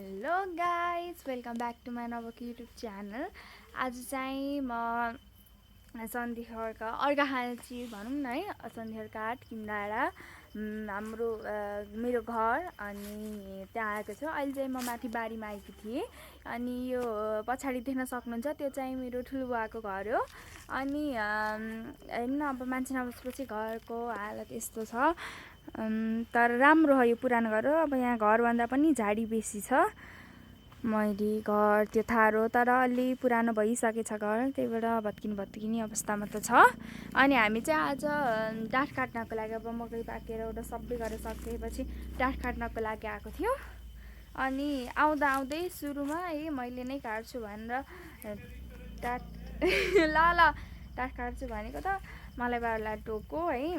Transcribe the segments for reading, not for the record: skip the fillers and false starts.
Hello guys welcome back to my नवको YouTube channel. आज चाहिँ म सन्धिखरका अर्घाखाँची भनौँ न है, सन्धिखरकाट किमडाँडा हाम्रो मेरो घर अनि त्यहाँ आएको छु। अहिले चाहिँ म माथि बारीमा आएकी थिएँ अनि यो पछाडि देख्न सक्नुहुन्छ त्यो चाहिँ मेरो ठुलो बुवाको घर हो। अनि हेर्नु अब मान्छे नबसेपछि घरको हालत यस्तो छ, तर राम्रो हो यो पुरानो घर हो। अब यहाँ घरभन्दा पनि झाडी बेसी छ। मैले घर त्यो थारो तर अलि पुरानो भइसकेछ घर, त्यही भएर भत्किने अवस्थामा त छ। अनि हामी चाहिँ आज डाँठ काट्नको लागि अब मकै पाकेर एउटा सबै गरेर सकेपछि डाँठ काट्नको लागि आएको थियो। अनि आउँदै सुरुमा मैले नै काट्छु भनेर डाँठ ल डाँठ काट्छु भनेको त मलाई बारुलाई टोको है,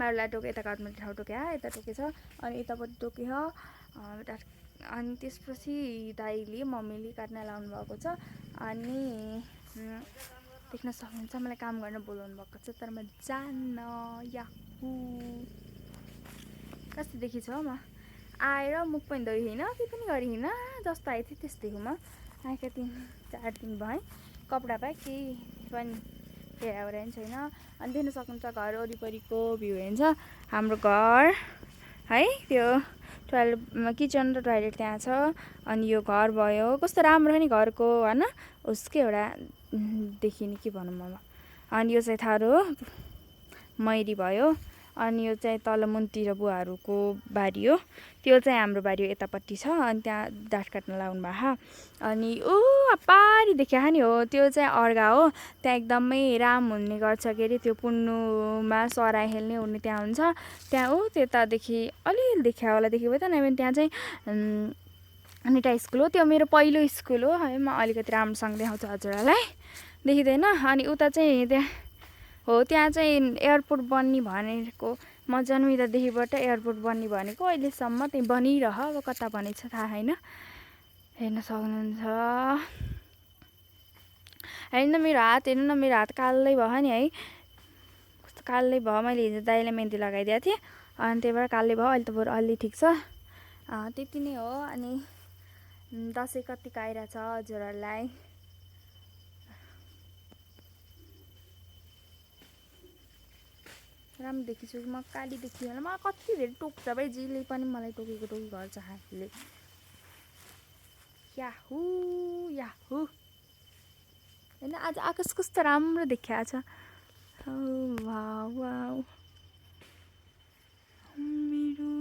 बारुलाई टोके यता काट्ने ठाउँ टोक्यो, यता टोकेछ अनि यतापट्टि टोक्यो डाँठ। अनि त्यसपछि दाइले मम्मीले काट्न लाउनु भएको छ। अनि देख्न सक्नुहुन्छ मलाई काम गर्न बोलाउनु भएको छ, तर म जान्न। याहु कस्तो देखिन्छ हो, म आएर मुख पनि धोइ होइन, केही पनि गरी होइन, जस्तो आएको थिएँ त्यस्तै हो। म आएका 3-4 दिन भएँ, कपडा पाएँ, केही पनि फेराउरा पनि छैन। अनि देख्न सक्नुहुन्छ घर वरिपरिको भ्यू हेर्छ हाम्रो घर है, त्यो किचन र टोयलेट त्यहाँ छ। अनि यो घर भयो, कस्तो राम्रो हो नि घरको होइन, उसकै एउटा देखिने के भनौँ म। अनि यो चाहिँ थारो मैरी भयो। अनि यो चाहिँ तल मुन्तिर बुवाहरूको बारी हो, त्यो चाहिँ हाम्रो बारी हो यतापट्टि छ। अनि त्यहाँ डाँठ काट्न लाउनु भएको। अनि पारी देखिया नि हो, त्यो चाहिँ अर्घा हो। त्यहाँ एकदमै राम हुने गर्छ के अरे, त्यो पुन्नुमा सराई खेल्ने उड्ने त्यहाँ हुन्छ। त्यहाँ त्यतादेखि अलिअलि देखिया होला, देखेको त न। त्यहाँ चाहिँ अनिटा स्कुल हो, त्यो मेरो पहिलो स्कुल हो है। म अलिकति राम्रोसँग देखाउँछु हजुरहरूलाई, देखिँदैन। अनि उता चाहिँ त्यहाँ हो, त्यहाँ चाहिँ एयरपोर्ट बन्ने भनेको, म जन्मिँदादेखिबाट एयरपोर्ट बन्ने भनेको अहिलेसम्म त्यही बनिरह, अब कता बनेको छ थाहा छैन। हेर्न सक्नुहुन्छ, हेर्नु न मेरो हात, हेर्नु न मेरो हात कालै भयो नि है, कस्तो कालै भयो। मैले हिजो दाइलाई मेहन्दी लगाइदिएको थिएँ अनि त्यही भएर कालै भयो। अहिले त बरु अलि ठिक छ। त्यति नै हो। अनि दसैँ कतिको आइरहेछ हजुरहरूलाई, राम्रो देखिछु म, काली देखियो होला। मलाई कति धेरै टोक्छ भाइ, जीले पनि मलाई टोकेको गर्छ हातले। याहु याहु होइन, आज आकाश कस्तो राम्रो देखिया छ। वाउ वाउ मेरो